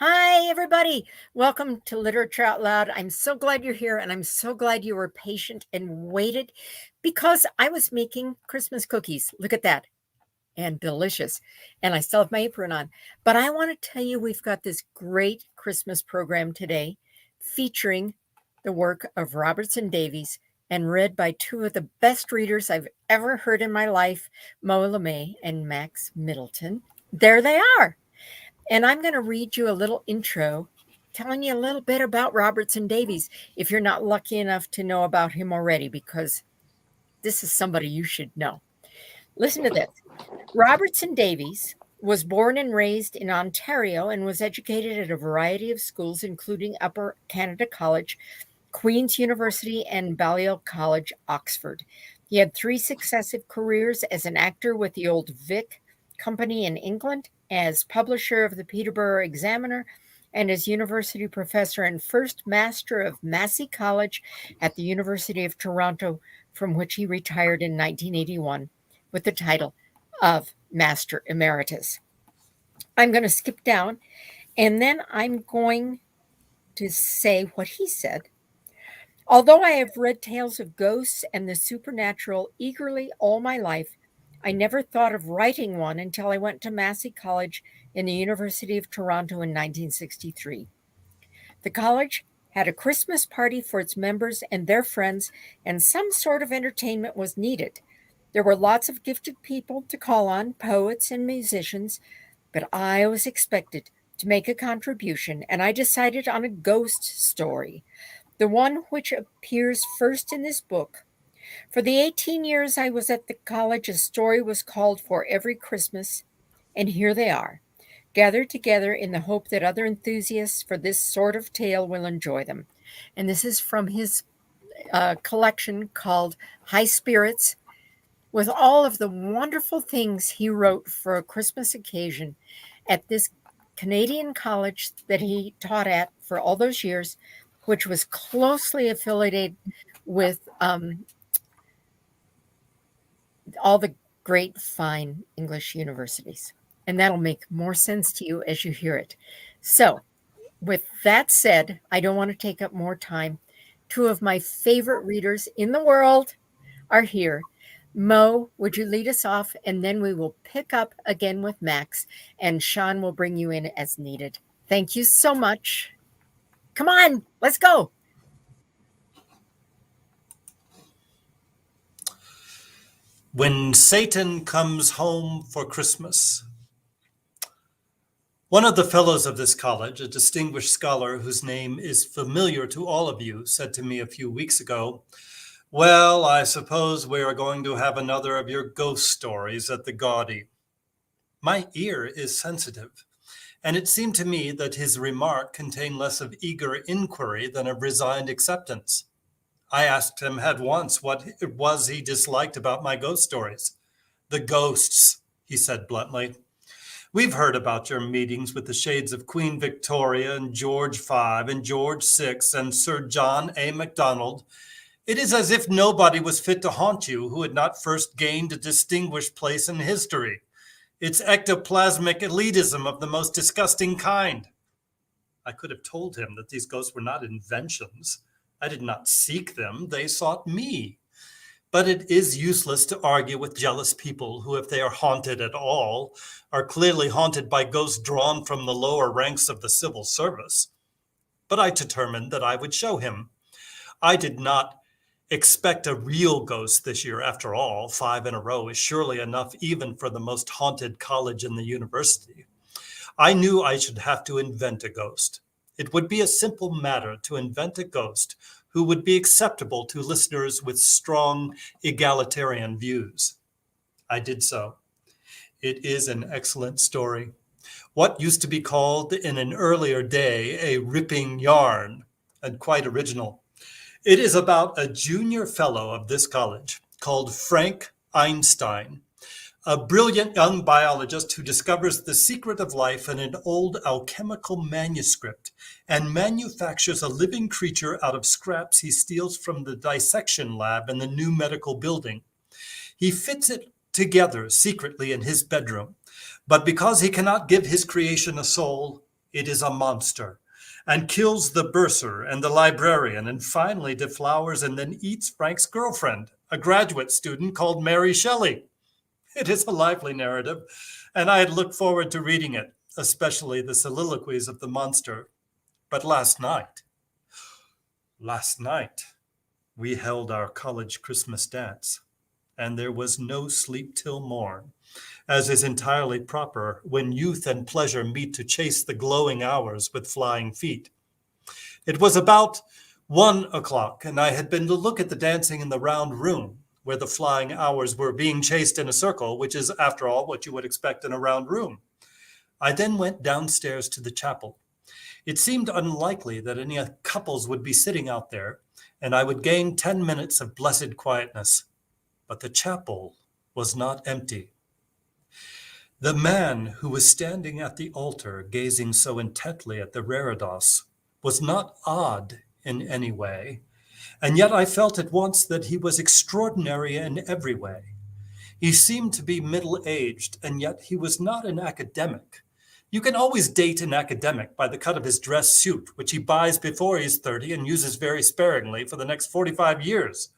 Hi, everybody. Welcome to Literature Out Loud. I'm so glad you're here, and I'm so glad you were patient and waited because I was making Christmas cookies. Look at that. And delicious. And I still have my apron on. But I want to tell you, we've got this great Christmas program today featuring the work of Robertson Davies and read by two of the best readers I've ever heard in my life, Mo LeMay and Max Middleton. There they are. And I'm going to read you a little intro telling you a little bit about Robertson Davies if you're not lucky enough to know about him already, because this is somebody you should know. Listen to this. Robertson Davies was born and raised in Ontario and was educated at a variety of schools, including Upper Canada College, Queen's University, and Balliol College, Oxford. He had three successive careers as an actor with the Old Vic Company in England, as publisher of the Peterborough Examiner, and as university professor and first master of Massey College at the University of Toronto, from which he retired in 1981 with the title of Master Emeritus. I'm going to skip down, and then I'm going to say what he said. Although I have read tales of ghosts and the supernatural eagerly all my life, I never thought of writing one until I went to Massey College in the University of Toronto in 1963. The college had a Christmas party for its members and their friends, and some sort of entertainment was needed. There were lots of gifted people to call on, poets and musicians, but I was expected to make a contribution, and I decided on a ghost story, the one which appears first in this book. For the 18 years I was at the college, a story was called for every Christmas, and here they are, gathered together in the hope that other enthusiasts for this sort of tale will enjoy them. And this is from his collection called High Spirits, with all of the wonderful things he wrote for a Christmas occasion at this Canadian college that he taught at for all those years, which was closely affiliated with all the great, fine English universities. And that'll make more sense to you as you hear it. So, with that said, I don't want to take up more time. Two of my favorite readers in the world are here. Mo, would you lead us off? And then we will pick up again with Max, and Sean will bring you in as needed. Thank you so much. Come on, let's go. When Satan Comes Home for Christmas. One of the fellows of this college, a distinguished scholar whose name is familiar to all of you, said to me a few weeks ago, "Well, I suppose we are going to have another of your ghost stories at the Gaudy." My ear is sensitive, and it seemed to me that his remark contained less of eager inquiry than of resigned acceptance. I asked him at once what it was he disliked about my ghost stories. "The ghosts," he said bluntly. "We've heard about your meetings with the shades of Queen Victoria and George V and George VI and Sir John A. Macdonald. It is as if nobody was fit to haunt you who had not first gained a distinguished place in history. It's ectoplasmic elitism of the most disgusting kind." I could have told him that these ghosts were not inventions. I did not seek them, they sought me. But it is useless to argue with jealous people who, if they are haunted at all, are clearly haunted by ghosts drawn from the lower ranks of the civil service. But I determined that I would show him. I did not expect a real ghost this year. After all, 5 in a row is surely enough even for the most haunted college in the university. I knew I should have to invent a ghost. It would be a simple matter to invent a ghost who would be acceptable to listeners with strong egalitarian views. I did so. It is an excellent story. What used to be called in an earlier day a ripping yarn, and quite original. It is about a junior fellow of this college called Frank Einstein, a brilliant young biologist who discovers the secret of life in an old alchemical manuscript and manufactures a living creature out of scraps he steals from the dissection lab in the new medical building. He fits it together secretly in his bedroom, but because he cannot give his creation a soul, It is a monster, and kills the bursar and the librarian, and finally deflowers and then eats Frank's girlfriend, a graduate student called Mary Shelley. It is a lively narrative, and I had looked forward to reading it, especially the soliloquies of the monster. But last night, we held our college Christmas dance, and there was no sleep till morn, as is entirely proper when youth and pleasure meet to chase the glowing hours with flying feet. It was about 1 o'clock, and I had been to look at the dancing in the round room, where the flying hours were being chased in a circle, which is, after all, what you would expect in a round room. I then went downstairs to the chapel. It seemed unlikely that any couples would be sitting out there, and I would gain 10 minutes of blessed quietness. But the chapel was not empty. The man who was standing at the altar, gazing so intently at the reredos, was not odd in any way, and yet I felt at once that he was extraordinary in every way. He seemed to be middle-aged, and yet he was not an academic. You can always date an academic by the cut of his dress suit, which he buys before he's 30 and uses very sparingly for the next 45 years.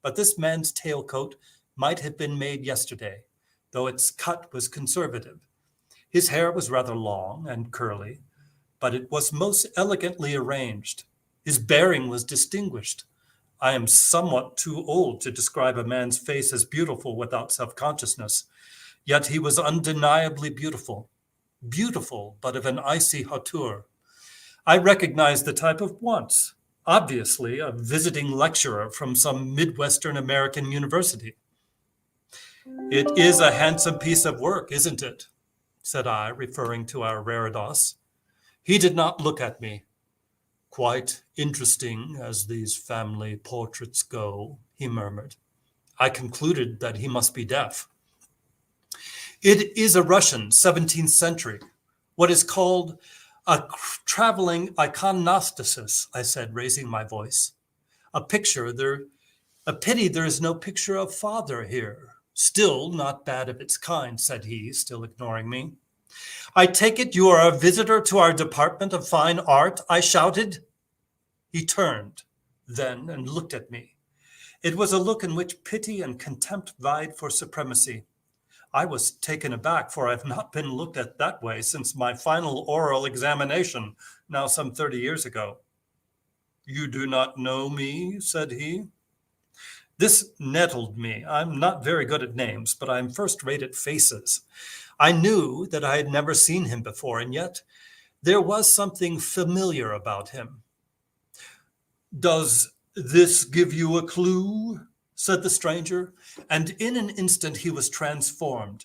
But this man's tailcoat might have been made yesterday, though its cut was conservative. His hair was rather long and curly, but it was most elegantly arranged. His bearing was distinguished. I am somewhat too old to describe a man's face as beautiful without self-consciousness, yet he was undeniably beautiful, but of an icy hauteur. I recognized the type at once, obviously a visiting lecturer from some Midwestern American university. "It is a handsome piece of work, isn't it?" said I, referring to our reredos. He did not look at me. "Quite interesting as these family portraits go," he murmured. I concluded that he must be deaf. "It is a Russian, 17th century, what is called a traveling iconostasis," I said, raising my voice. A pity there is no picture of father here. "Still not bad of its kind," said he, still ignoring me. "I take it you are a visitor to our Department of Fine Art," I shouted. He turned then and looked at me. It was a look in which pity and contempt vied for supremacy. I was taken aback, for I have not been looked at that way since my final oral examination, now some 30 years ago. "You do not know me?" said he. This nettled me. I'm not very good at names, but I'm first-rate at faces. I knew that I had never seen him before, and yet there was something familiar about him. "Does this give you a clue?" said the stranger, and in an instant he was transformed.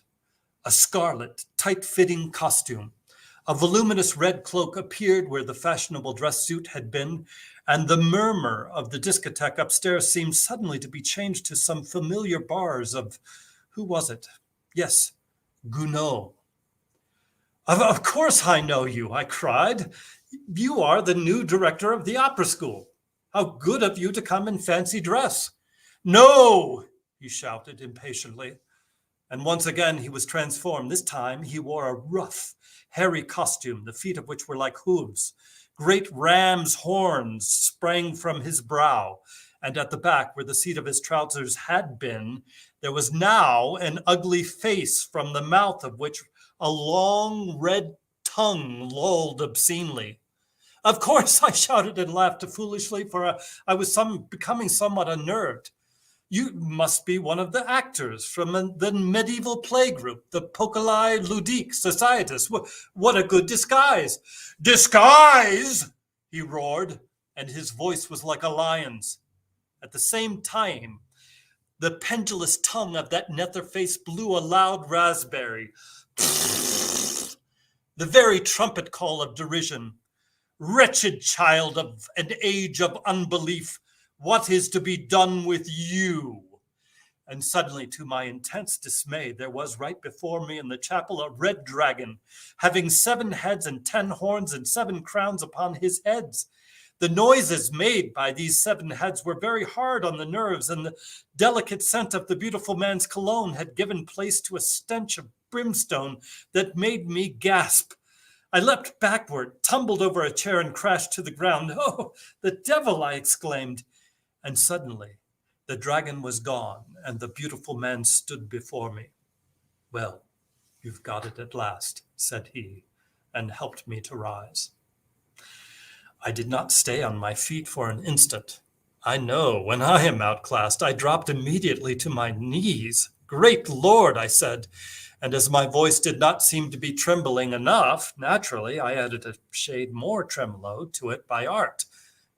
A scarlet, tight-fitting costume, a voluminous red cloak appeared where the fashionable dress suit had been, and the murmur of the discotheque upstairs seemed suddenly to be changed to some familiar bars of, who was it? Yes, Gounod. Of course I know you," I cried. "You are the new director of the opera school. How good of you to come in fancy dress." "No," he shouted impatiently. And once again he was transformed. This time he wore a rough, hairy costume, the feet of which were like hooves. Great ram's horns sprang from his brow, and at the back, where the seat of his trousers had been, there was now an ugly face, from the mouth of which a long red tongue lolled obscenely. "Of course," I shouted and laughed foolishly, for I was becoming somewhat unnerved. "You must be one of the actors from the medieval play group, the Pocolai Ludique Societas. What a good disguise!" "Disguise!" he roared, and his voice was like a lion's. At the same time, the pendulous tongue of that nether face blew a loud raspberry. The very trumpet call of derision. "Wretched child of an age of unbelief, what is to be done with you?" And suddenly, to my intense dismay, there was right before me in the chapel a red dragon, having 7 heads and 10 horns and 7 crowns upon his heads. The noises made by these 7 heads were very hard on the nerves, and the delicate scent of the beautiful man's cologne had given place to a stench of brimstone that made me gasp. I leapt backward, tumbled over a chair, and crashed to the ground. "Oh, the devil!" I exclaimed. And suddenly, the dragon was gone, and the beautiful man stood before me. "Well, you've got it at last," said he, and helped me to rise. I did not stay on my feet for an instant. I know when I am outclassed, I dropped immediately to my knees. "Great Lord," I said, and as my voice did not seem to be trembling enough, naturally, I added a shade more tremolo to it by art.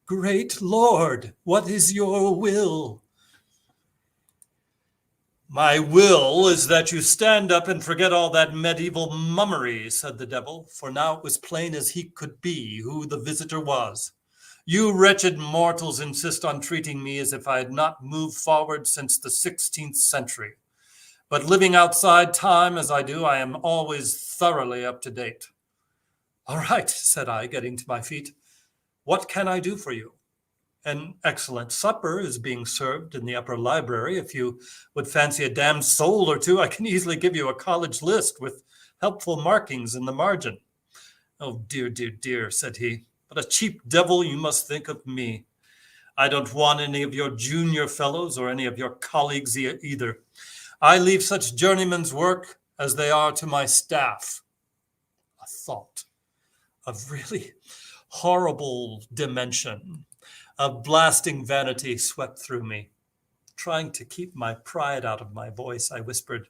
"Great Lord, what is your will?" "My will is that you stand up and forget all that medieval mummery," said the devil, for now it was plain as he could be who the visitor was. "You wretched mortals insist on treating me as if I had not moved forward since the 16th century. But living outside time as I do, I am always thoroughly up to date." "All right," said I, getting to my feet. "What can I do for you? An excellent supper is being served in the upper library. If you would fancy a damned soul or two, I can easily give you a college list with helpful markings in the margin." "Oh, dear, dear, dear," said he. "What a cheap devil you must think of me. I don't want any of your junior fellows or any of your colleagues either. I leave such journeyman's work as they are to my staff." A thought of really horrible dimension, of blasting vanity swept through me. Trying to keep my pride out of my voice, I whispered,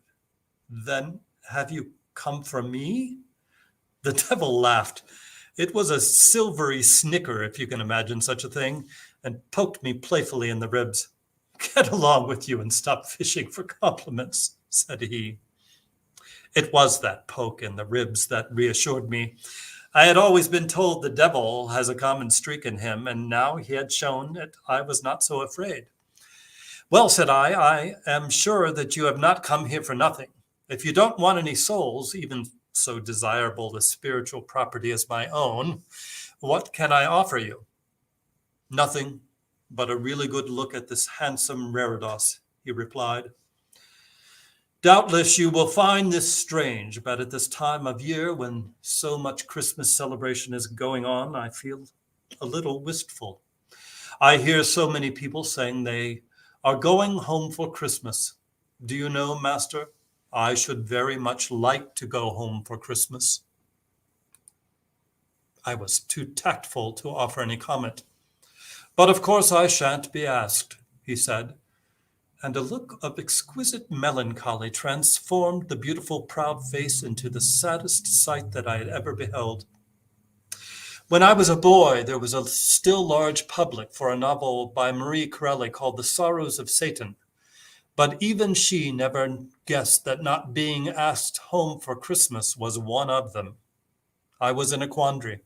"Then have you come for me?" The devil laughed. It was a silvery snicker, if you can imagine such a thing, and poked me playfully in the ribs. "Get along with you and stop fishing for compliments," said he. It was that poke in the ribs that reassured me. I had always been told the devil has a common streak in him, and now he had shown that I was not so afraid. "Well," said I am sure that you have not come here for nothing. If you don't want any souls, even so desirable a spiritual property as my own, what can I offer you?" "Nothing but a really good look at this handsome Reredos," he replied. "Doubtless you will find this strange, but at this time of year when so much Christmas celebration is going on, I feel a little wistful. I hear so many people saying they are going home for Christmas. Do you know, Master, I should very much like to go home for Christmas." I was too tactful to offer any comment. "But of course I shan't be asked," he said, and a look of exquisite melancholy transformed the beautiful, proud face into the saddest sight that I had ever beheld. When I was a boy, there was a still large public for a novel by Marie Corelli called The Sorrows of Satan. But even she never guessed that not being asked home for Christmas was one of them. I was in a quandary.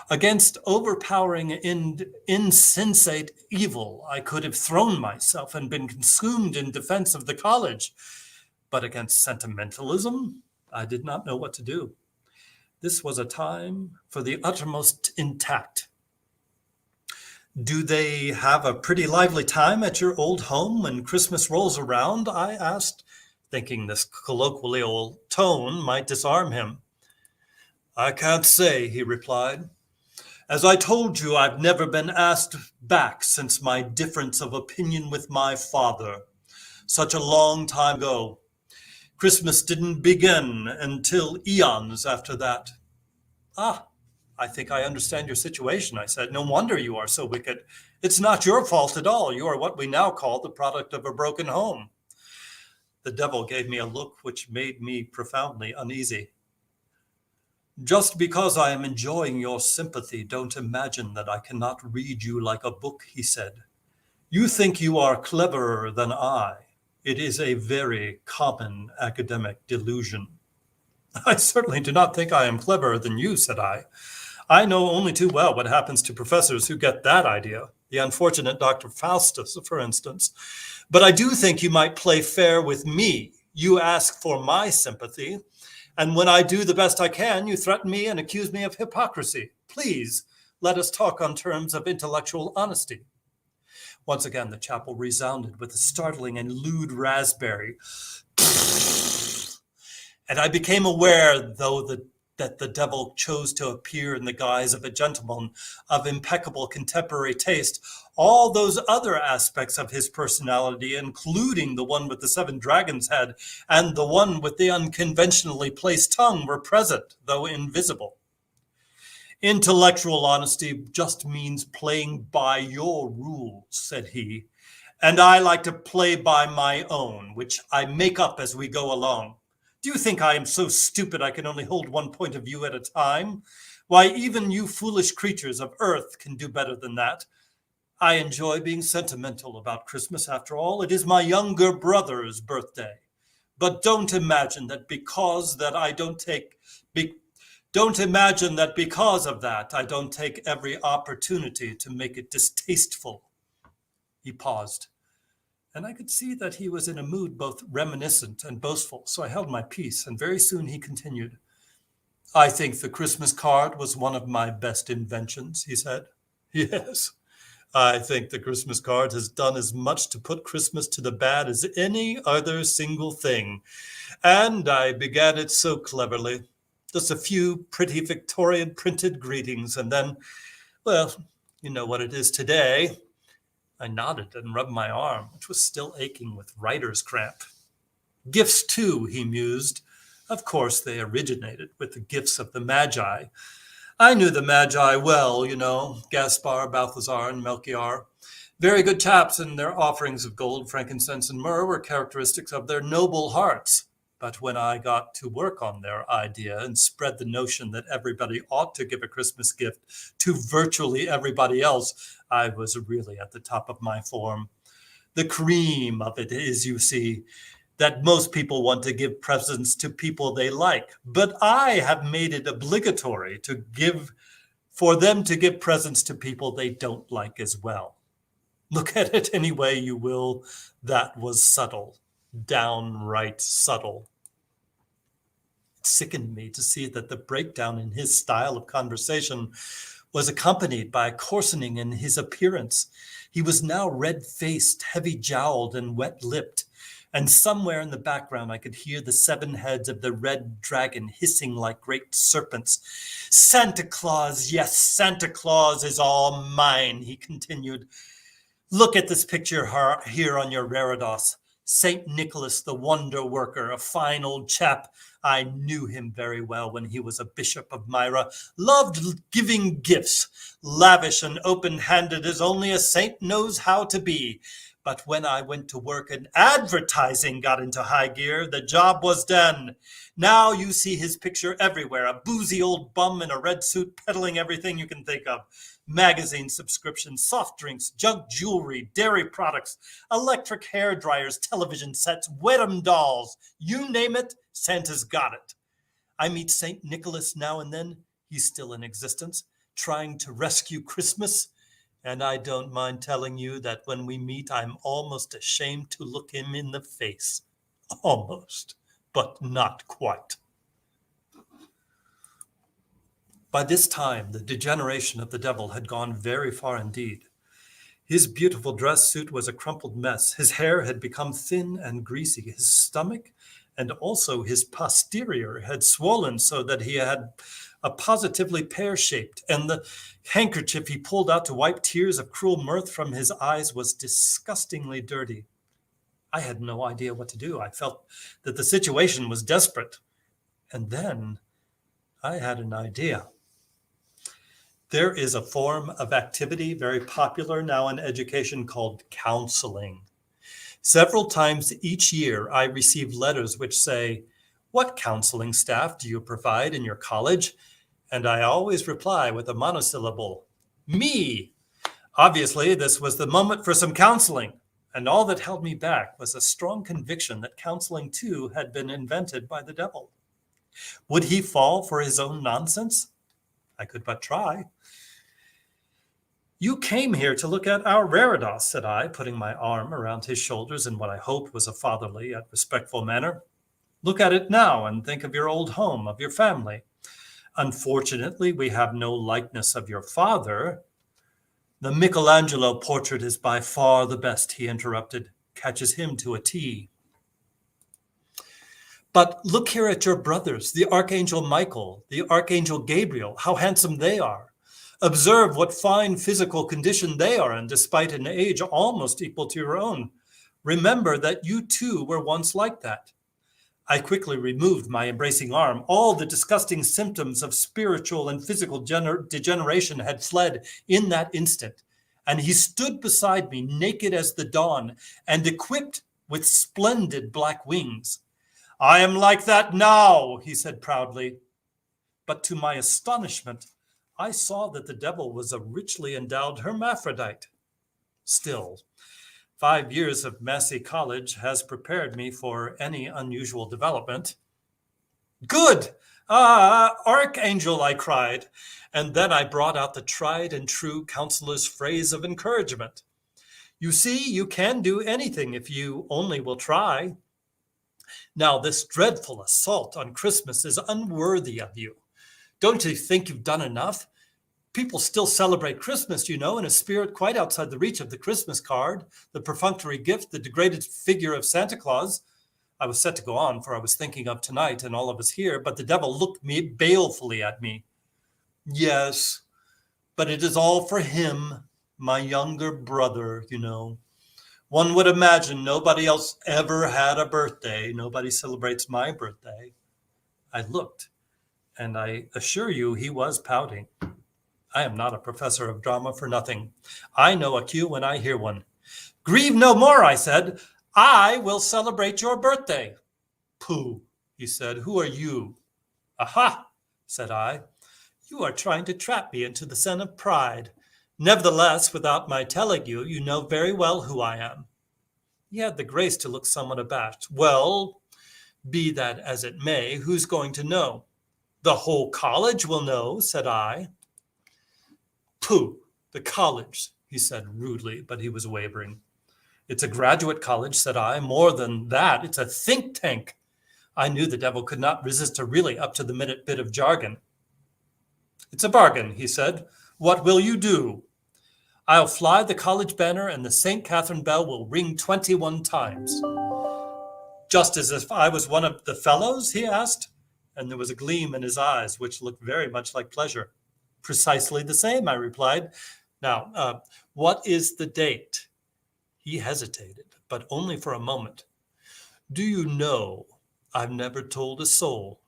Against overpowering and insensate evil, I could have thrown myself and been consumed in defense of the college. But against sentimentalism, I did not know what to do. This was a time for the uttermost intact. "Do they have a pretty lively time at your old home when Christmas rolls around?" I asked, thinking this colloquial tone might disarm him. "I can't say," he replied. "As I told you, I've never been asked back since my difference of opinion with my father, such a long time ago. Christmas didn't begin until eons after that." "Ah, I think I understand your situation," I said. "No wonder you are so wicked. It's not your fault at all. You are what we now call the product of a broken home." The devil gave me a look which made me profoundly uneasy. "Just because I am enjoying your sympathy, don't imagine that I cannot read you like a book," he said. "You think you are cleverer than I. It is a very common academic delusion." "I certainly do not think I am cleverer than you," said I. "I know only too well what happens to professors who get that idea, the unfortunate Dr. Faustus, for instance. But I do think you might play fair with me. You ask for my sympathy, and when I do the best I can, you threaten me and accuse me of hypocrisy. Please, let us talk on terms of intellectual honesty." Once again, the chapel resounded with a startling and lewd raspberry. And I became aware, though, that the devil chose to appear in the guise of a gentleman of impeccable contemporary taste, all those other aspects of his personality, including the one with the 7 dragons' head and the one with the unconventionally placed tongue, were present, though invisible. Intellectual honesty just means playing by your rules, said he, and I like to play by my own, which I make up as we go along. Do you think I am so stupid I can only hold one point of view at a time? Why, even you foolish creatures of earth can do better than that. I enjoy being sentimental about Christmas, after all. It is my younger brother's birthday. But don't imagine that because of that I don't take every opportunity to make it distasteful. He paused, and I could see that he was in a mood both reminiscent and boastful, so I held my peace, and very soon he continued. I think the Christmas card was one of my best inventions, he said. Yes, I think the Christmas card has done as much to put Christmas to the bad as any other single thing, and I began it so cleverly. Just a few pretty Victorian printed greetings, and then, well, you know what it is today. I nodded and rubbed my arm, which was still aching with writer's cramp. Gifts, too, he mused. Of course, they originated with the gifts of the Magi. I knew the Magi well, you know, Gaspar, Balthazar, and Melchior. Very good chaps, and their offerings of gold, frankincense, and myrrh were characteristics of their noble hearts. But when I got to work on their idea and spread the notion that everybody ought to give a Christmas gift to virtually everybody else, I was really at the top of my form. The cream of it is, you see, that most people want to give presents to people they like, but I have made it obligatory for them to give presents to people they don't like as well. Look at it any way you will, that was subtle, downright subtle. It sickened me to see that the breakdown in his style of conversation was accompanied by a coarsening in his appearance. He was now red-faced, heavy-jowled, and wet-lipped, and somewhere in the background I could hear the 7 heads of the red dragon hissing like great serpents. Santa Claus, yes, Santa Claus is all mine, he continued. Look at this picture here on your reredos. St. Nicholas, the wonder worker, a fine old chap. I knew him very well when he was a bishop of Myra. Loved giving gifts, lavish and open-handed as only a saint knows how to be. But when I went to work and advertising got into high gear, the job was done. Now you see his picture everywhere, a boozy old bum in a red suit peddling everything you can think of. Magazine subscriptions, soft drinks, junk jewelry, dairy products, electric hair dryers, television sets, Wedham dolls. You name it, Santa's got it. I meet St. Nicholas now and then. He's still in existence, trying to rescue Christmas. And I don't mind telling you that when we meet, I'm almost ashamed to look him in the face. Almost, but not quite. By this time, the degeneration of the devil had gone very far indeed. His beautiful dress suit was a crumpled mess. His hair had become thin and greasy. His stomach and also his posterior had swollen so that he had a positively pear-shaped, and the handkerchief he pulled out to wipe tears of cruel mirth from his eyes was disgustingly dirty. I had no idea what to do. I felt that the situation was desperate. And then I had an idea. There is a form of activity very popular now in education called counseling. Several times each year, I receive letters which say, "What counseling staff do you provide in your college?" And I always reply with a monosyllable, "Me." Obviously, this was the moment for some counseling, and all that held me back was a strong conviction that counseling, too, had been invented by the devil. Would he fall for his own nonsense? I could but try. "You came here to look at our reredos," said I, putting my arm around his shoulders in what I hoped was a fatherly yet respectful manner. "Look at it now and think of your old home, of your family. Unfortunately, we have no likeness of your father." "The Michelangelo portrait is by far the best," he interrupted. "Catches him to a T." But look here at your brothers, the Archangel Michael, the Archangel Gabriel, how handsome they are. Observe what fine physical condition they are in, despite an age almost equal to your own. Remember that you too were once like that. I quickly removed my embracing arm. All the disgusting symptoms of spiritual and physical degeneration had fled in that instant, and he stood beside me, naked as the dawn, and equipped with splendid black wings. I am like that now, he said proudly. But to my astonishment, I saw that the devil was a richly endowed hermaphrodite. Still, 5 years of Massey College has prepared me for any unusual development. Good! Archangel, I cried, and then I brought out the tried and true counselor's phrase of encouragement. You see, you can do anything if you only will try. Now, this dreadful assault on Christmas is unworthy of you. Don't you think you've done enough? People still celebrate Christmas, you know, in a spirit quite outside the reach of the Christmas card, the perfunctory gift, the degraded figure of Santa Claus. I was set to go on, for I was thinking of tonight and all of us here, but the devil looked balefully at me. Yes, but it is all for him, my younger brother, you know. One would imagine nobody else ever had a birthday. Nobody celebrates my birthday. I looked, and I assure you he was pouting. I am not a professor of drama for nothing. I know a cue when I hear one. Grieve no more, I said. I will celebrate your birthday. Pooh, he said. Who are you? Aha, said I. You are trying to trap me into the sin of pride. Nevertheless, without my telling you, you know very well who I am. He had the grace to look somewhat abashed. Well, be that as it may, who's going to know? The whole college will know, said I. Pooh, the college, he said rudely, but he was wavering. It's a graduate college, said I. More than that, it's a think tank. I knew the devil could not resist a really up-to-the-minute bit of jargon. It's a bargain, he said. What will you do? I'll fly the college banner and the St. Catherine bell will ring 21 times. Just as if I was one of the fellows, he asked, and there was a gleam in his eyes which looked very much like pleasure. Precisely the same, I replied. Now, what is the date? He hesitated, but only for a moment. Do you know, I've never told a soul.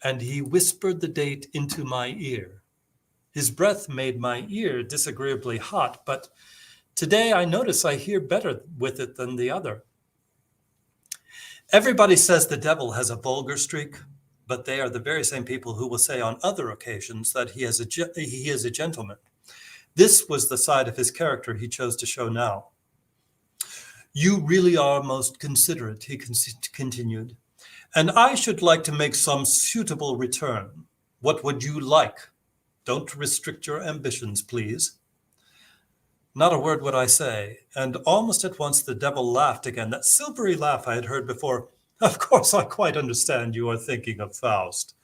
And he whispered the date into my ear. His breath made my ear disagreeably hot, but today I notice I hear better with it than the other. Everybody says the devil has a vulgar streak, but they are the very same people who will say on other occasions that he is a gentleman. This was the side of his character he chose to show now. You really are most considerate, he continued, and I should like to make some suitable return. What would you like? Don't restrict your ambitions, please. Not a word would I say, and almost at once the devil laughed again, that silvery laugh I had heard before. Of course, I quite understand you are thinking of Faust,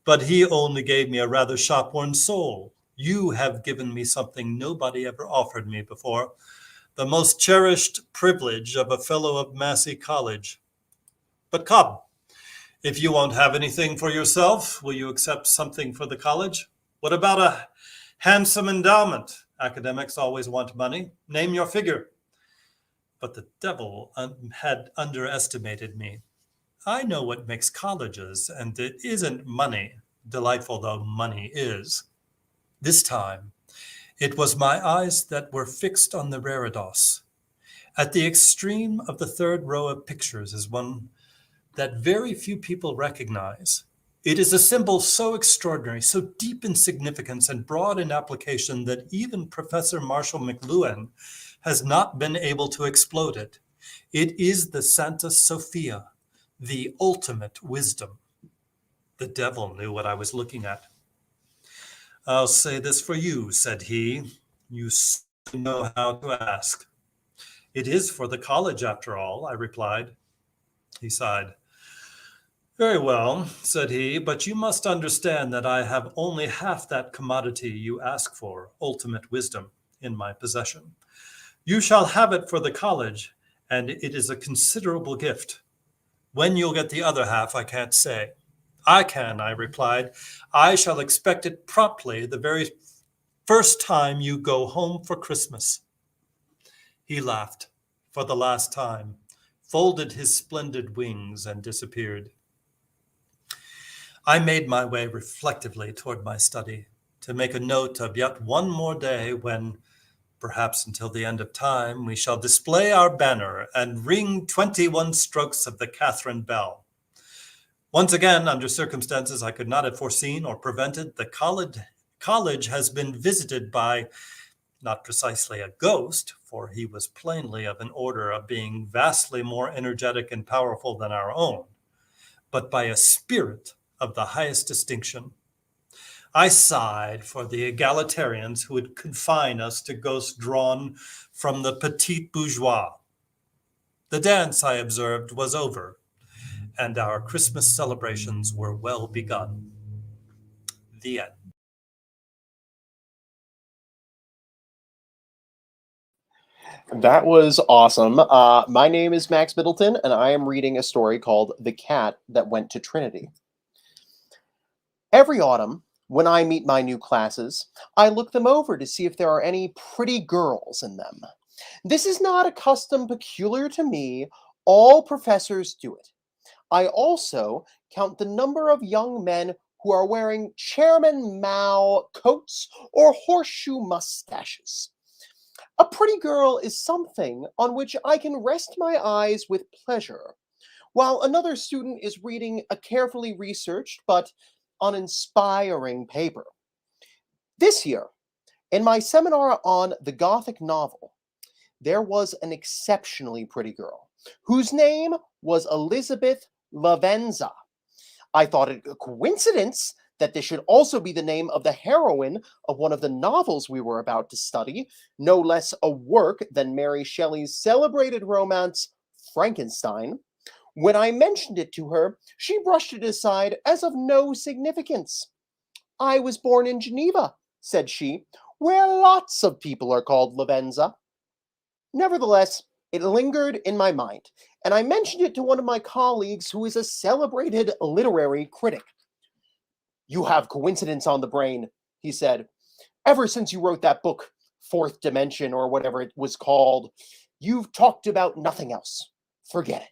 but he only gave me a rather shop-worn soul. You have given me something nobody ever offered me before, the most cherished privilege of a fellow of Massey College. But come, if you won't have anything for yourself, will you accept something for the college? What about a handsome endowment? Academics always want money. Name your figure. But the devil had underestimated me. I know what makes colleges, and it isn't money, delightful though money is. This time, it was my eyes that were fixed on the reredos. At the extreme of the third row of pictures is one that very few people recognize. It is a symbol so extraordinary, so deep in significance and broad in application that even Professor Marshall McLuhan has not been able to explode it. It is the Santa Sophia, the ultimate wisdom. The devil knew what I was looking at. I'll say this for you, said he. You know how to ask. It is for the college, after all, I replied. He sighed. Very well, said he, but you must understand that I have only half that commodity you ask for, ultimate wisdom, in my possession. You shall have it for the college, and it is a considerable gift. When you'll get the other half, I can't say. I can, I replied. I shall expect it promptly the very first time you go home for Christmas. He laughed for the last time, folded his splendid wings, and disappeared. I made my way reflectively toward my study to make a note of yet one more day when, perhaps until the end of time, we shall display our banner and ring 21 strokes of the Catherine bell. Once again, under circumstances I could not have foreseen or prevented, the college has been visited by not precisely a ghost, for he was plainly of an order of being vastly more energetic and powerful than our own, but by a spirit of the highest distinction. I sighed for the egalitarians who would confine us to ghosts drawn from the petit bourgeois. The dance, I observed, was over, and our Christmas celebrations were well begun. The end. That was awesome. My name is Max Middleton, and I am reading a story called The Cat That Went to Trinity. Every autumn, when I meet my new classes, I look them over to see if there are any pretty girls in them. This is not a custom peculiar to me. All professors do it. I also count the number of young men who are wearing Chairman Mao coats or horseshoe mustaches. A pretty girl is something on which I can rest my eyes with pleasure, while another student is reading a carefully researched but uninspiring paper. This year, in my seminar on the Gothic novel, there was an exceptionally pretty girl whose name was Elizabeth Lavenza. I thought it a coincidence that this should also be the name of the heroine of one of the novels we were about to study, no less a work than Mary Shelley's celebrated romance, Frankenstein. When I mentioned it to her, she brushed it aside as of no significance. "I was born in Geneva," said she, "where lots of people are called Lavenza." Nevertheless, it lingered in my mind, and I mentioned it to one of my colleagues who is a celebrated literary critic. "You have coincidence on the brain," he said. "Ever since you wrote that book, Fourth Dimension, or whatever it was called, you've talked about nothing else. Forget it."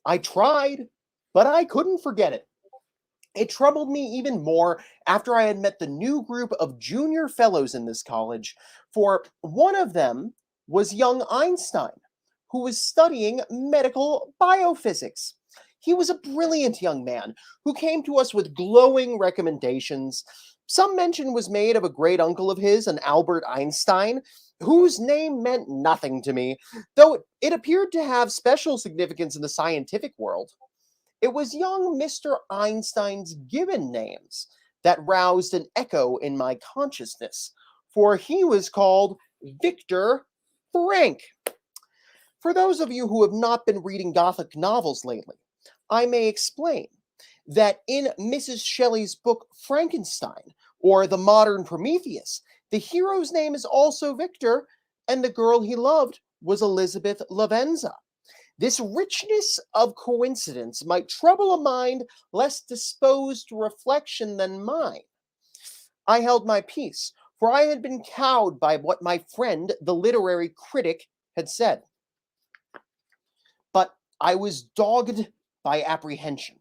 I tried, but I couldn't forget it. It troubled me even more after I had met the new group of junior fellows in this college, for one of them was young Einstein, who was studying medical biophysics. He was a brilliant young man who came to us with glowing recommendations. Some mention was made of a great uncle of his, an Albert Einstein, whose name meant nothing to me, though it appeared to have special significance in the scientific world. It was young Mr. Einstein's given names that roused an echo in my consciousness, for he was called Victor Frank. For those of you who have not been reading Gothic novels lately, I may explain that in Mrs. Shelley's book Frankenstein, or The Modern Prometheus, the hero's name is also Victor, and the girl he loved was Elizabeth Lavenza. This richness of coincidence might trouble a mind less disposed to reflection than mine. I held my peace, for I had been cowed by what my friend, the literary critic, had said. But I was dogged by apprehension,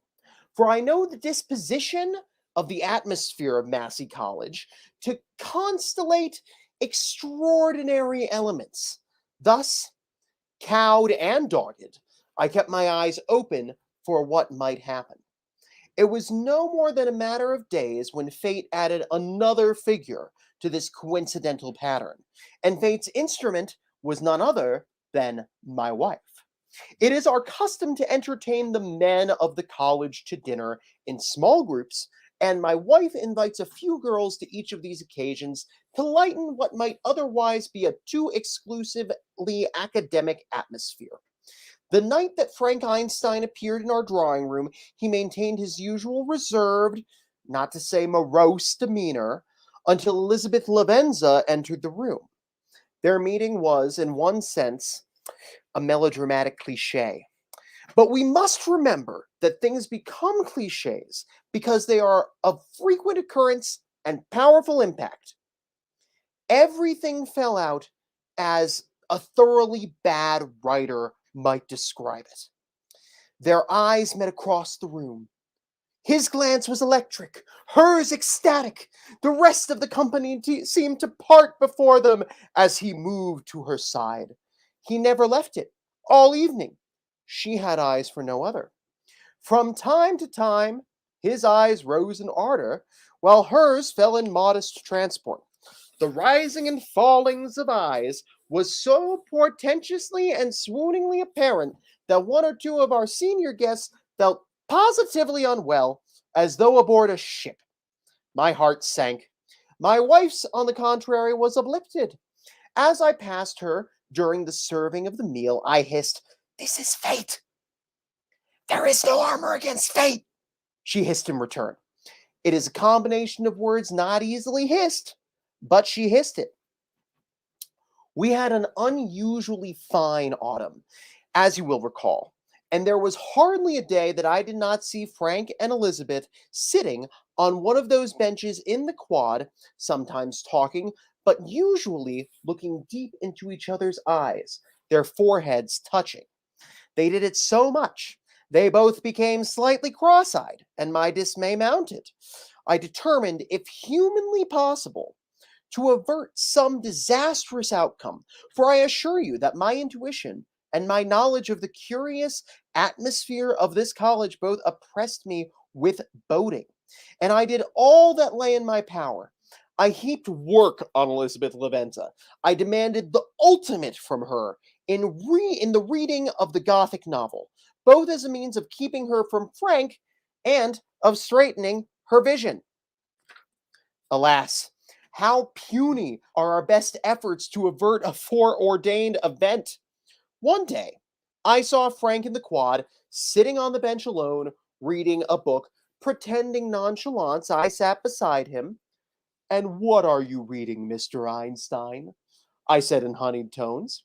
for I know the disposition of the atmosphere of Massey College to constellate extraordinary elements. Thus, cowed and dogged, I kept my eyes open for what might happen. It was no more than a matter of days when fate added another figure to this coincidental pattern, and fate's instrument was none other than my wife. It is our custom to entertain the men of the college to dinner in small groups, and my wife invites a few girls to each of these occasions to lighten what might otherwise be a too exclusively academic atmosphere. The night that Frank Einstein appeared in our drawing room, he maintained his usual reserved, not to say morose demeanor, until Elizabeth Lavenza entered the room. Their meeting was, in one sense, a melodramatic cliche. But we must remember that things become cliches because they are of frequent occurrence and powerful impact. Everything fell out as a thoroughly bad writer might describe it. Their eyes met across the room. His glance was electric, hers ecstatic. The rest of the company seemed to part before them as he moved to her side. He never left it all evening. She had eyes for no other. From time to time, his eyes rose in ardor, while hers fell in modest transport. The rising and fallings of eyes was so portentously and swooningly apparent that one or two of our senior guests felt positively unwell, as though aboard a ship. My heart sank. My wife's, on the contrary, was uplifted. As I passed her during the serving of the meal, I hissed, "This is fate." "There is no armor against fate," she hissed in return. It is a combination of words not easily hissed, but she hissed it. We had an unusually fine autumn, as you will recall, and there was hardly a day that I did not see Frank and Elizabeth sitting on one of those benches in the quad, sometimes talking, but usually looking deep into each other's eyes, their foreheads touching. They did it so much, they both became slightly cross-eyed, and my dismay mounted. I determined, if humanly possible, to avert some disastrous outcome, for I assure you that my intuition and my knowledge of the curious atmosphere of this college both oppressed me with boding, and I did all that lay in my power. I heaped work on Elizabeth Laventa. I demanded the ultimate from her in the reading of the Gothic novel, both as a means of keeping her from Frank and of straightening her vision. Alas, how puny are our best efforts to avert a foreordained event. One day, I saw Frank in the quad, sitting on the bench alone, reading a book. Pretending nonchalance, I sat beside him. "And what are you reading, Mr. Einstein?" I said in honeyed tones.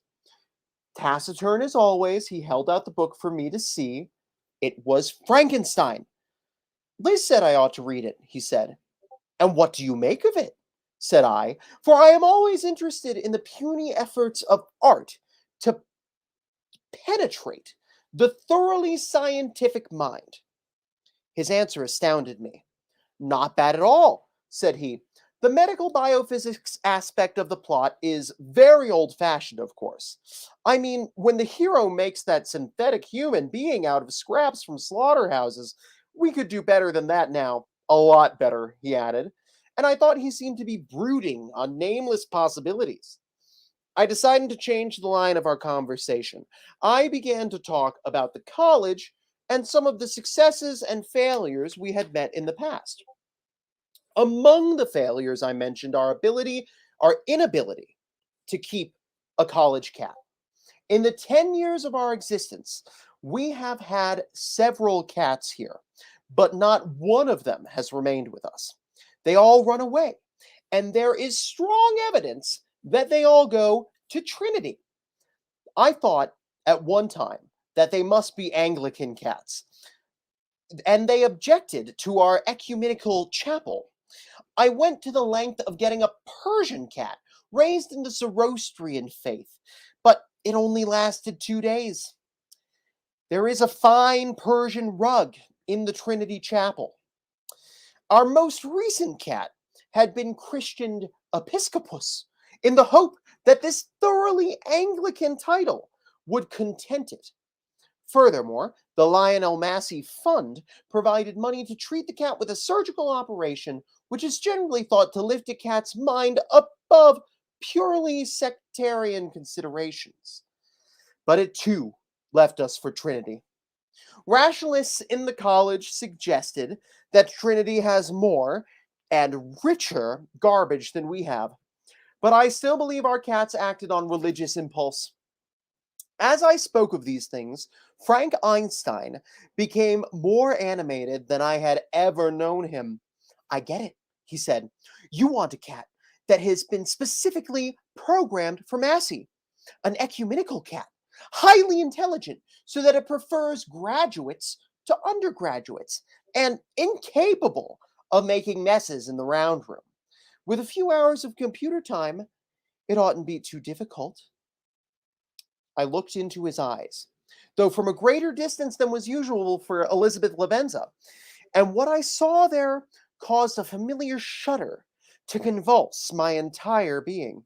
Taciturn as always, he held out the book for me to see. It was Frankenstein. "Liz said I ought to read it," he said. "And what do you make of it?" said I, for I am always interested in the puny efforts of art to penetrate the thoroughly scientific mind. His answer astounded me. "Not bad at all," said he. "The medical biophysics aspect of the plot is very old-fashioned, of course. I mean, when the hero makes that synthetic human being out of scraps from slaughterhouses, we could do better than that now. A lot better," he added, and I thought he seemed to be brooding on nameless possibilities. I decided to change the line of our conversation. I began to talk about the college and some of the successes and failures we had met in the past. Among the failures I mentioned our inability to keep a college cat. In the 10 years of our existence, we have had several cats here, but not one of them has remained with us. They all run away, and there is strong evidence that they all go to Trinity. I thought at one time that they must be Anglican cats, and they objected to our ecumenical chapel. I went to the length of getting a Persian cat raised in the Zoroastrian faith, but it only lasted 2 days. There is a fine Persian rug in the Trinity Chapel. Our most recent cat had been christened Episcopus in the hope that this thoroughly Anglican title would content it. Furthermore, the Lionel Massey Fund provided money to treat the cat with a surgical operation, which is generally thought to lift a cat's mind above purely sectarian considerations. But it too left us for Trinity. Rationalists in the college suggested that Trinity has more and richer garbage than we have, but I still believe our cats acted on religious impulse. As I spoke of these things, Frank Einstein became more animated than I had ever known him. "I get it," he said. "You want a cat that has been specifically programmed for Massey. An ecumenical cat. Highly intelligent, so that it prefers graduates to undergraduates, and incapable of making messes in the round room. With a few hours of computer time, it oughtn't be too difficult. I looked into his eyes, though from a greater distance than was usual for Elizabeth Lavenza, and what I saw there caused a familiar shudder to convulse my entire being.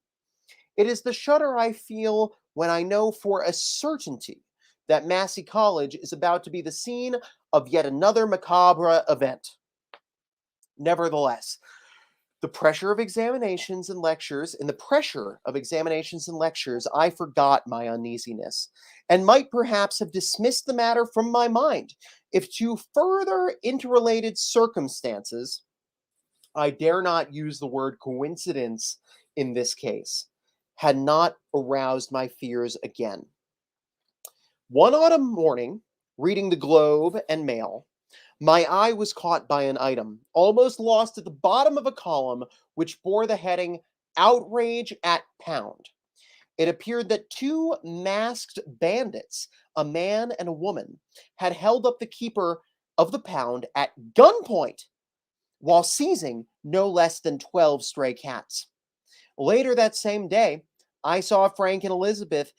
It is the shudder I feel when I know for a certainty that Massey College is about to be the scene of yet another macabre event. Nevertheless, in the pressure of examinations and lectures, I forgot my uneasiness, and might perhaps have dismissed the matter from my mind, if two further interrelated circumstances, I dare not use the word coincidence in this case, had not aroused my fears again. One autumn morning, reading the Globe and Mail, my eye was caught by an item, almost lost at the bottom of a column, which bore the heading, "Outrage at Pound." It appeared that two masked bandits, a man and a woman, had held up the keeper of the pound at gunpoint while seizing no less than 12 stray cats. Later that same day, I saw Frank and Elizabeth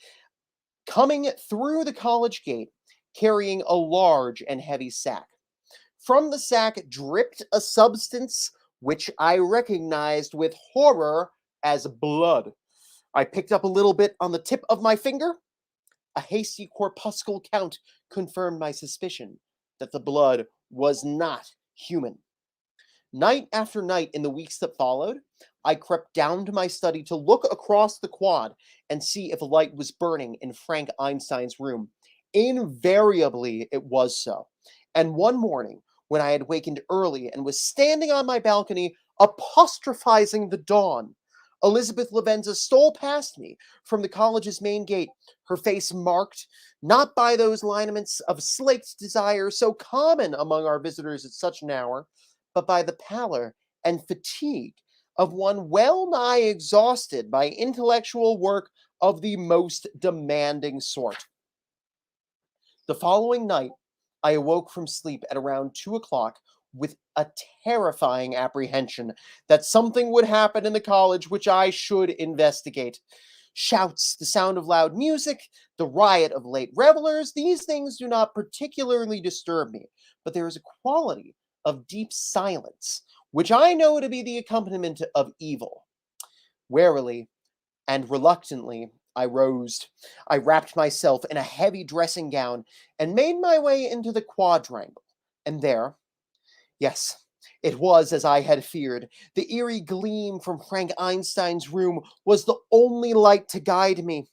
coming through the college gate carrying a large and heavy sack. From the sack dripped a substance which I recognized with horror as blood. I picked up a little bit on the tip of my finger. A hasty corpuscle count confirmed my suspicion that the blood was not human. Night after night in the weeks that followed, I crept down to my study to look across the quad and see if a light was burning in Frank Einstein's room. Invariably, it was so. And one morning, when I had wakened early and was standing on my balcony apostrophizing the dawn, Elizabeth Lavenza stole past me from the college's main gate, her face marked not by those lineaments of slaked desire so common among our visitors at such an hour, but by the pallor and fatigue of one well nigh exhausted by intellectual work of the most demanding sort. The following night, I awoke from sleep at around 2 o'clock with a terrifying apprehension that something would happen in the college which I should investigate. Shouts, the sound of loud music, the riot of late revelers, these things do not particularly disturb me, but there is a quality of deep silence, which I know to be the accompaniment of evil. Warily and reluctantly, I rose. I wrapped myself in a heavy dressing gown and made my way into the quadrangle. And there, yes, it was as I had feared. The eerie gleam from Frank Einstein's room was the only light to guide me.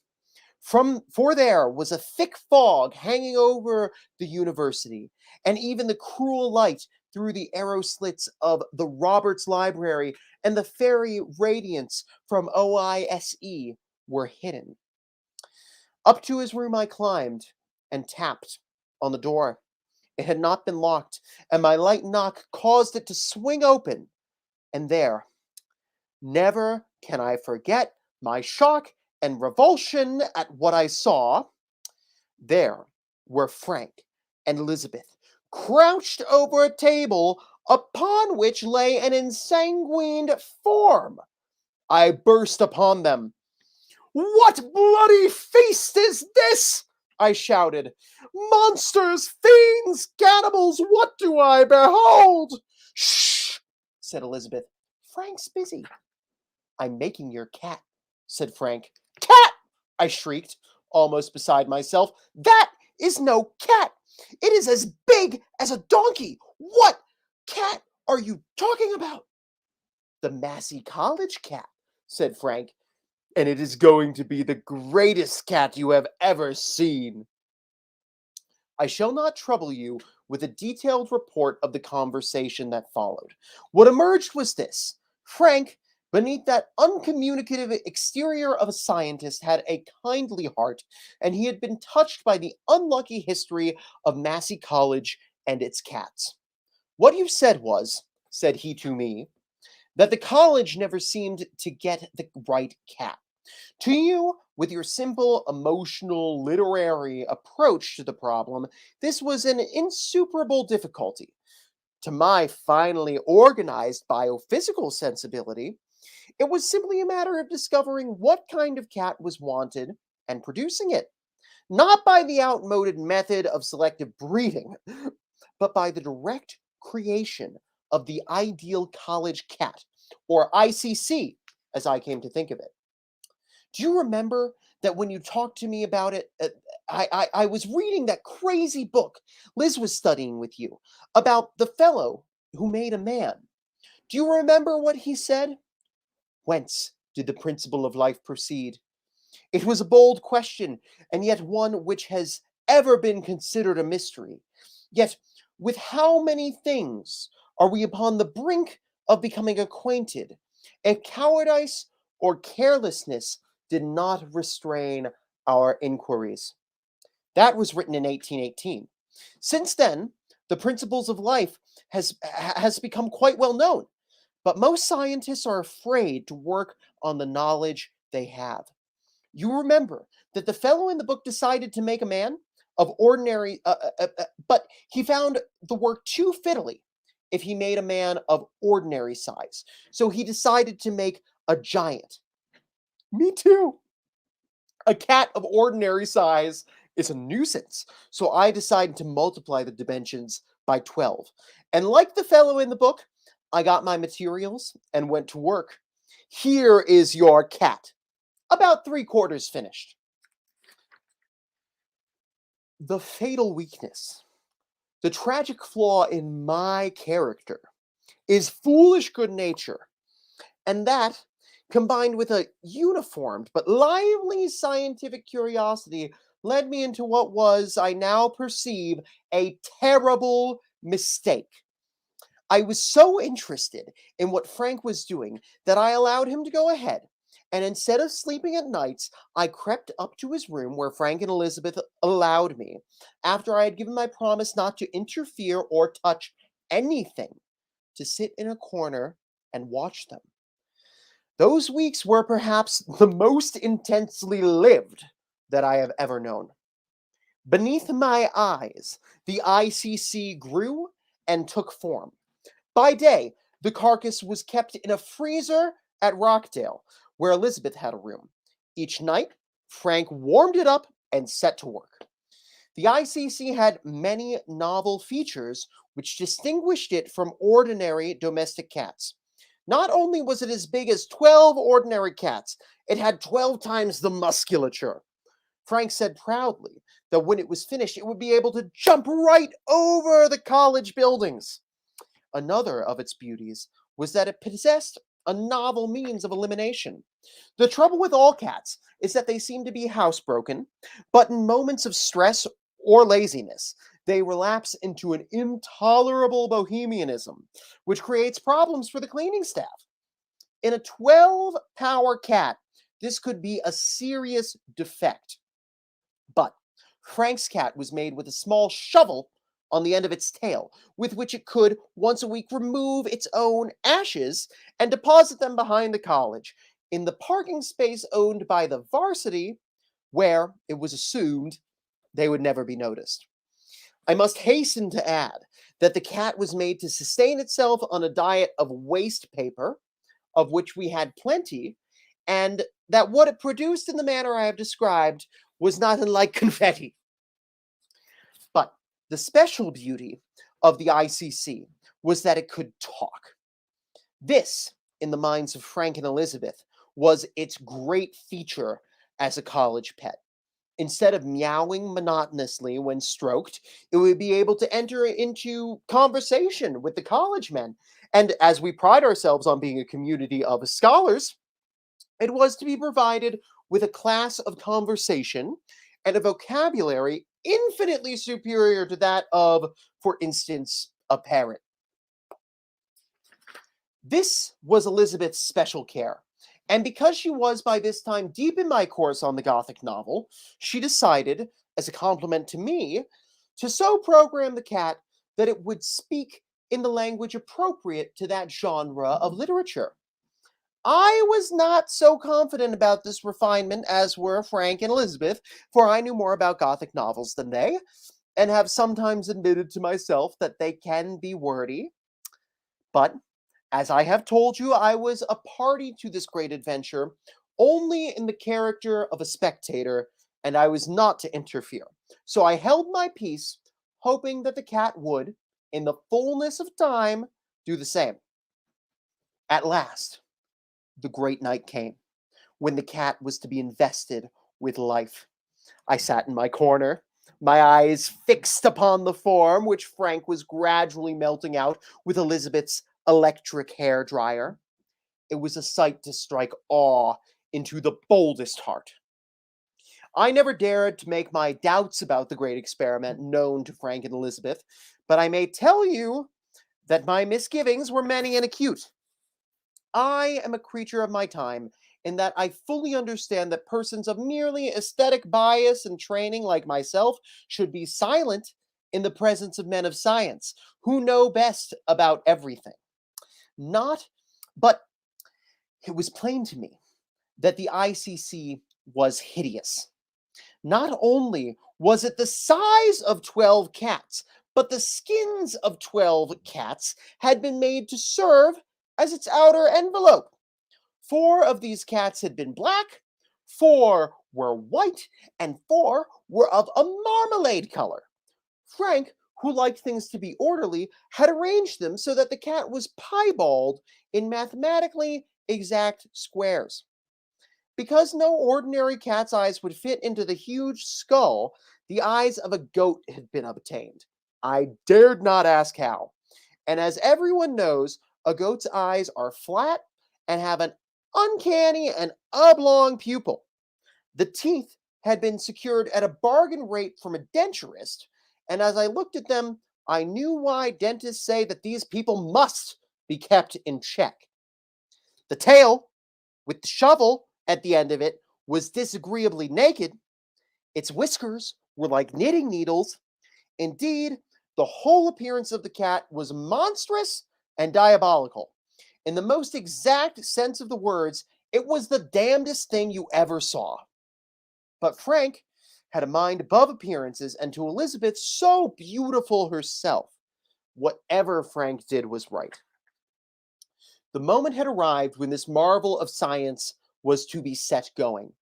For there was a thick fog hanging over the university, and even the cruel light through the arrow slits of the Roberts Library and the fairy radiance from OISE were hidden. Up to his room I climbed and tapped on the door. It had not been locked, and my light knock caused it to swing open. And there, never can I forget my shock and revulsion at what I saw. There were Frank and Elizabeth, crouched over a table upon which lay an ensanguined form. I burst upon them. "What bloody feast is this?" I shouted. "Monsters, fiends, cannibals, what do I behold?" "Shh," said Elizabeth. "Frank's busy." "I'm making your cat," said Frank. "Cat!" I shrieked, almost beside myself. "That is no cat. It is as big as a donkey. What cat are you talking about?" "The Massey College cat," said Frank. "And it is going to be the greatest cat you have ever seen." I shall not trouble you with a detailed report of the conversation that followed. What emerged was this. Frank, beneath that uncommunicative exterior of a scientist, had a kindly heart, and he had been touched by the unlucky history of Massey College and its cats. "What you said was," said he to me, "that the college never seemed to get the right cat. To you, with your simple, emotional, literary approach to the problem, this was an insuperable difficulty. To my finely organized biophysical sensibility, it was simply a matter of discovering what kind of cat was wanted and producing it, not by the outmoded method of selective breeding, but by the direct creation of the ideal college cat, or ICC, as I came to think of it. Do you remember that when you talked to me about it, I was reading that crazy book Liz was studying with you about the fellow who made a man? Do you remember what he said? Whence did the principle of life proceed? It was a bold question, and yet one which has ever been considered a mystery. Yet, with how many things are we upon the brink of becoming acquainted, if cowardice or carelessness did not restrain our inquiries? That was written in 1818. Since then, the principles of life has become quite well known, but most scientists are afraid to work on the knowledge they have. You remember that the fellow in the book decided to make a man of ordinary, but he found the work too fiddly if he made a man of ordinary size. So he decided to make a giant. Me too. A cat of ordinary size is a nuisance. So I decided to multiply the dimensions by 12. And like the fellow in the book, I got my materials and went to work. Here is your cat. About 3/4 finished. The fatal weakness, the tragic flaw in my character, is foolish good nature, and that, combined with a uniformed but lively scientific curiosity, led me into what was, I now perceive, a terrible mistake. I was so interested in what Frank was doing that I allowed him to go ahead, and instead of sleeping at nights, I crept up to his room where Frank and Elizabeth allowed me, after I had given my promise not to interfere or touch anything, to sit in a corner and watch them. Those weeks were perhaps the most intensely lived that I have ever known. Beneath my eyes, the ICC grew and took form. By day, the carcass was kept in a freezer at Rockdale, where Elizabeth had a room. Each night, Frank warmed it up and set to work. The ICC had many novel features which distinguished it from ordinary domestic cats. Not only was it as big as 12 ordinary cats, it had 12 times the musculature. Frank said proudly that when it was finished, it would be able to jump right over the college buildings. Another of its beauties was that it possessed a novel means of elimination. The trouble with all cats is that they seem to be housebroken, but in moments of stress or laziness, they relapse into an intolerable bohemianism, which creates problems for the cleaning staff. In a 12-power cat, this could be a serious defect. But Frank's cat was made with a small shovel on the end of its tail, with which it could once a week remove its own ashes and deposit them behind the college, in the parking space owned by the varsity, where it was assumed they would never be noticed. I must hasten to add that the cat was made to sustain itself on a diet of waste paper, of which we had plenty, and that what it produced in the manner I have described was not unlike confetti. But the special beauty of the ICC was that it could talk. This, in the minds of Frank and Elizabeth, was its great feature as a college pet. Instead of meowing monotonously when stroked, it would be able to enter into conversation with the college men. And as we pride ourselves on being a community of scholars, it was to be provided with a class of conversation and a vocabulary infinitely superior to that of, for instance, a parrot. This was Elizabeth's special care, and because she was by this time deep in my course on the Gothic novel, she decided, as a compliment to me, to so program the cat that it would speak in the language appropriate to that genre of literature. I was not so confident about this refinement as were Frank and Elizabeth, for I knew more about Gothic novels than they, and have sometimes admitted to myself that they can be wordy. But, as I have told you, I was a party to this great adventure only in the character of a spectator, and I was not to interfere. So I held my peace, hoping that the cat would, in the fullness of time, do the same. At last, the great night came, when the cat was to be invested with life. I sat in my corner, my eyes fixed upon the form which Frank was gradually melting out with Elizabeth's electric hair dryer. It was a sight to strike awe into the boldest heart. I never dared to make my doubts about the great experiment known to Frank and Elizabeth, but I may tell you that my misgivings were many and acute. I am a creature of my time, in that I fully understand that persons of merely aesthetic bias and training like myself should be silent in the presence of men of science, who know best about everything. But it was plain to me that the ICC was hideous. Not only was it the size of 12 cats, but the skins of 12 cats had been made to serve as its outer envelope. 4 of these cats had been black, 4 were white, and 4 were of a marmalade color. Frank, who liked things to be orderly, had arranged them so that the cat was piebald in mathematically exact squares. Because no ordinary cat's eyes would fit into the huge skull, the eyes of a goat had been obtained. I dared not ask how. And as everyone knows, a goat's eyes are flat and have an uncanny and oblong pupil. The teeth had been secured at a bargain rate from a denturist, and as I looked at them, I knew why dentists say that these people must be kept in check. The tail, with the shovel at the end of it, was disagreeably naked. Its whiskers were like knitting needles. Indeed, the whole appearance of the cat was monstrous and diabolical. In the most exact sense of the words, it was the damnedest thing you ever saw. But Frank had a mind above appearances, and to Elizabeth, so beautiful herself, whatever Frank did was right. The moment had arrived when this marvel of science was to be set going.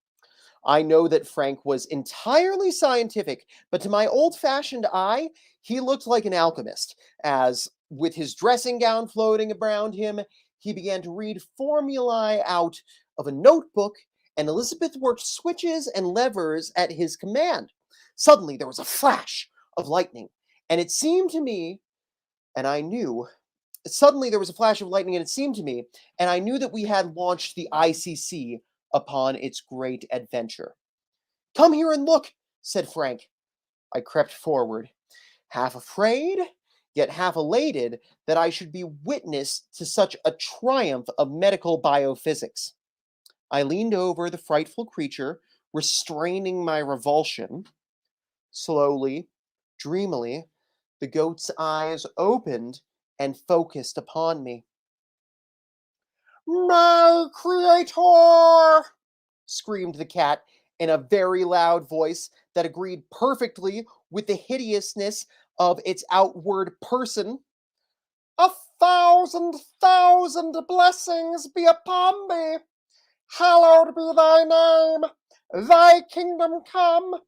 I know that Frank was entirely scientific, but to my old-fashioned eye, he looked like an alchemist, as, with his dressing gown floating around him, he began to read formulae out of a notebook, and Elizabeth worked switches and levers at his command. Suddenly, there was a flash of lightning, and it seemed to me, and I knew Suddenly there was a flash of lightning, and it seemed to me, and I knew that we had launched the ICC upon its great adventure. "Come here and look," said Frank. I crept forward, half afraid, yet half elated that I should be witness to such a triumph of medical biophysics. I leaned over the frightful creature, restraining my revulsion. Slowly, dreamily, the goat's eyes opened and focused upon me. "My creator!" screamed the cat in a very loud voice that agreed perfectly with the hideousness of its outward person. "A thousand blessings be upon thee! Hallowed be thy name! Thy kingdom come!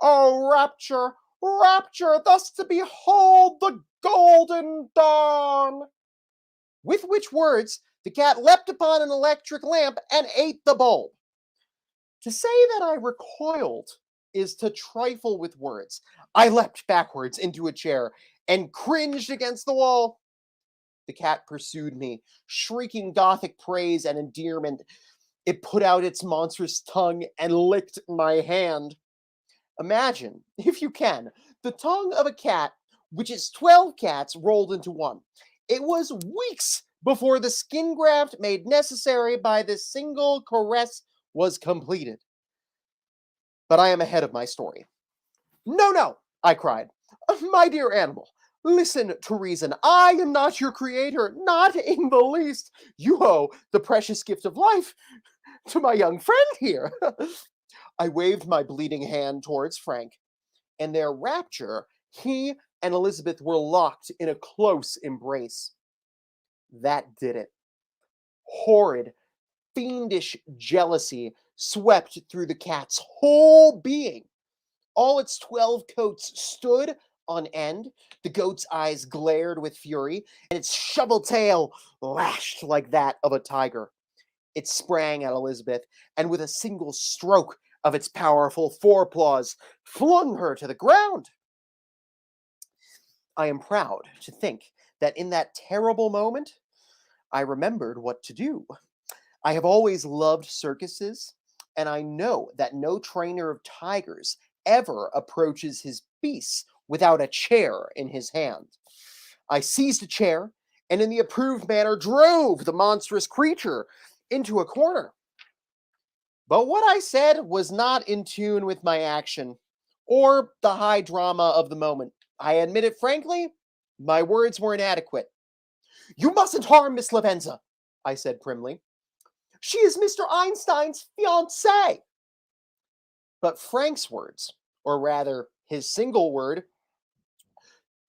O rapture, rapture, thus to behold the golden dawn!" With which words, the cat leapt upon an electric lamp and ate the bulb. To say that I recoiled is to trifle with words. I leapt backwards into a chair and cringed against the wall. The cat pursued me, shrieking Gothic praise and endearment. It put out its monstrous tongue and licked my hand. Imagine, if you can, the tongue of a cat, which is 12 cats rolled into one. It was weeks before the skin graft made necessary by this single caress was completed. But I am ahead of my story. "No, no," I cried. "My dear animal, Listen to reason. I am not your creator, not in the least. You owe the precious gift of life to my young friend here. I waved my bleeding hand towards Frank. In their rapture, he and Elizabeth were locked in a close embrace. That did it. Horrid, fiendish jealousy swept through the cat's whole being. All its 12 coats stood on end, the goat's eyes glared with fury, and its shovel tail lashed like that of a tiger. It sprang at Elizabeth, and with a single stroke of its powerful forepaws, flung her to the ground. I am proud to think that in that terrible moment, I remembered what to do. I have always loved circuses, and I know that no trainer of tigers ever approaches his beasts without a chair in his hand. I seized a chair, and in the approved manner drove the monstrous creature into a corner. But what I said was not in tune with my action, or the high drama of the moment. I admit it frankly, my words were inadequate. You mustn't harm Miss Lavenza, I said primly. She is Mr. Einstein's fiancée. But Frank's words, or rather his single word,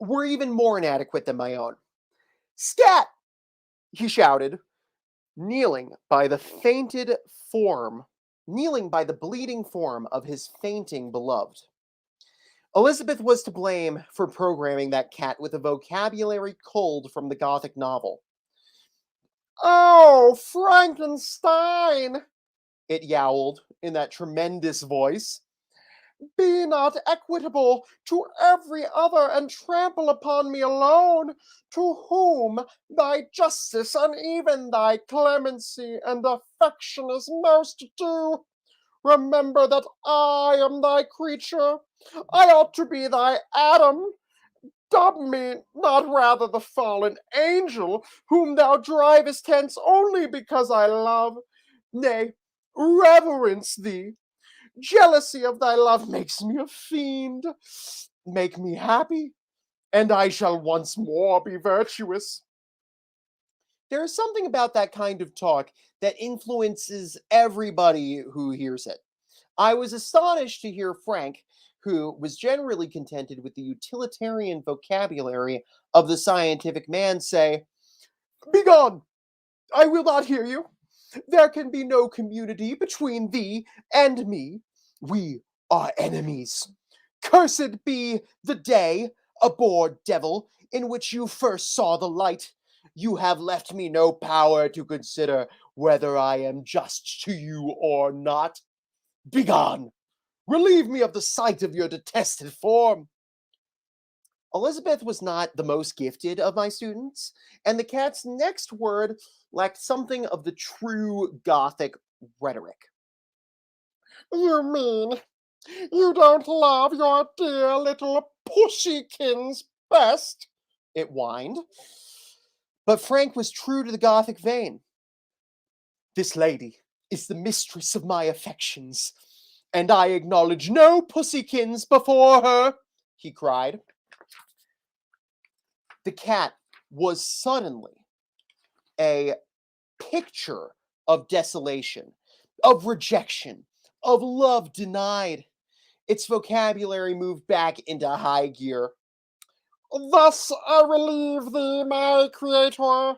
were even more inadequate than my own. Scat! He shouted, kneeling by the bleeding form of his fainting beloved. Elizabeth was to blame for programming that cat with a vocabulary culled from the Gothic novel. Oh, Frankenstein, it yowled in that tremendous voice. Be not equitable to every other, and trample upon me alone, to whom thy justice and even thy clemency and affection is most due. Remember that I am thy creature. I ought to be thy Adam. Dub me not rather the fallen angel, whom thou drivest hence only because I love, nay, reverence thee. Jealousy of thy love makes me a fiend. Make me happy, and I shall once more be virtuous. There is something about that kind of talk that influences everybody who hears it. I was astonished to hear Frank, who was generally contented with the utilitarian vocabulary of the scientific man, say, Begone! I will not hear you. There can be no community between thee and me. We are enemies. Cursed be the day, abhorred devil, in which you first saw the light. You have left me no power to consider whether I am just to you or not. Begone! Relieve me of the sight of your detested form. Elizabeth was not the most gifted of my students, and the cat's next word lacked something of the true Gothic rhetoric. You mean you don't love your dear little pussykins best? It whined. But Frank was true to the Gothic vein. This lady is the mistress of my affections, and I acknowledge no pussykins before her, he cried. The cat was suddenly a picture of desolation, of rejection, of love denied. Its vocabulary moved back into high gear. Thus I relieve thee, my creator.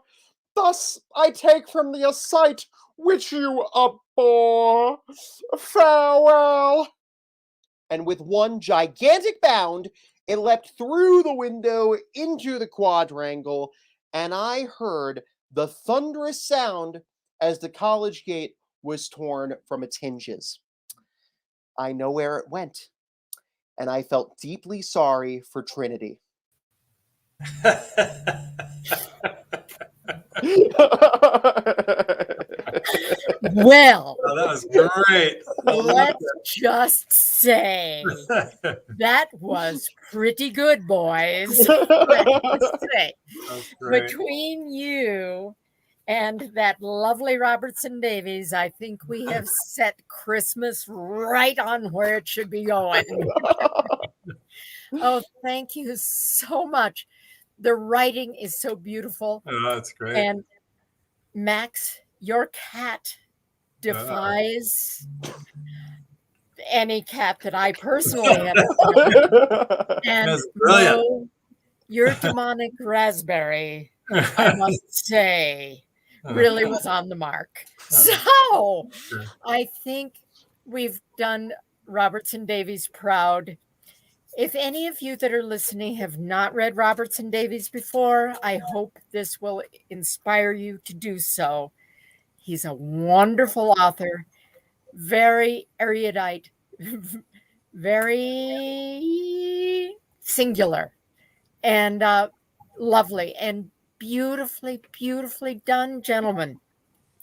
Thus I take from thee a sight which you abhor. Farewell. And with one gigantic bound, it leapt through the window into the quadrangle, and I heard the thunderous sound as the college gate was torn from its hinges. I know where it went, and I felt deeply sorry for Trinity. Well, Oh, that was great. let's just say that was pretty good, boys. Let's say. Between you and that lovely Robertson Davies, I think we have set Christmas right on where it should be going. Oh, thank you so much. The writing is so beautiful. Oh, that's great. And Max, your cat defies any cat that I personally have seen. And That's brilliant. Mo, your demonic raspberry, I must say, really was on the mark. So I think we've done Robertson Davies proud. If any of you that are listening have not read Robertson Davies before, I hope this will inspire you to do so. He's a wonderful author, very erudite, very singular, and lovely, and beautifully, beautifully done, gentlemen.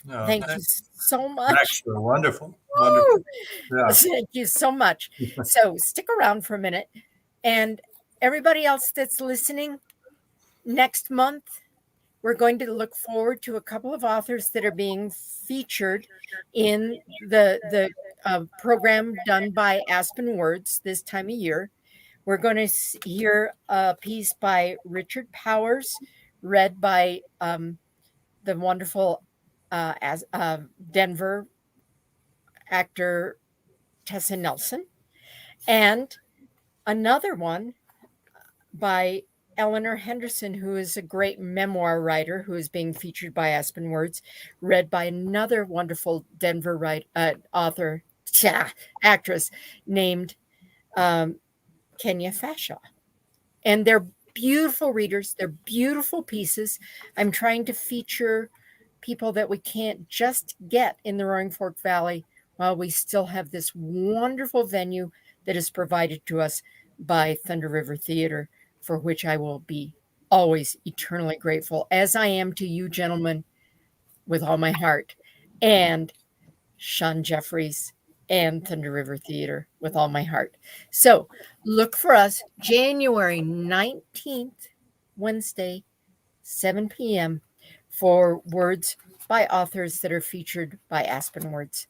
No, Thank you so much. Actually, wonderful. Wonderful. Yeah. Thank you so much. So stick around for a minute. And everybody else that's listening, next month, we're going to look forward to a couple of authors that are being featured in the program done by Aspen Words this time of year. We're going to hear a piece by Richard Powers, read by the wonderful Denver actor Tessa Nelson, and another one by Eleanor Henderson, who is a great memoir writer who is being featured by Aspen Words, read by another wonderful Denver actress named Kenya Fashaw. And they're beautiful readers. They're beautiful pieces. I'm trying to feature people that we can't just get in the Roaring Fork Valley while we still have this wonderful venue that is provided to us by Thunder River Theater, for which I will be always eternally grateful, as I am to you gentlemen with all my heart, and Sean Jeffries and Thunder River Theater with all my heart. So look for us January 19th, Wednesday, 7 p.m. for words by authors that are featured by Aspen Words.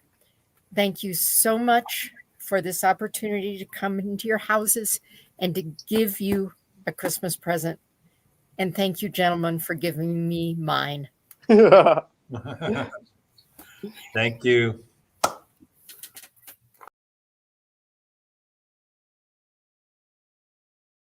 Thank you so much for this opportunity to come into your houses and to give you a Christmas present. And thank you, gentlemen, for giving me mine. Thank you.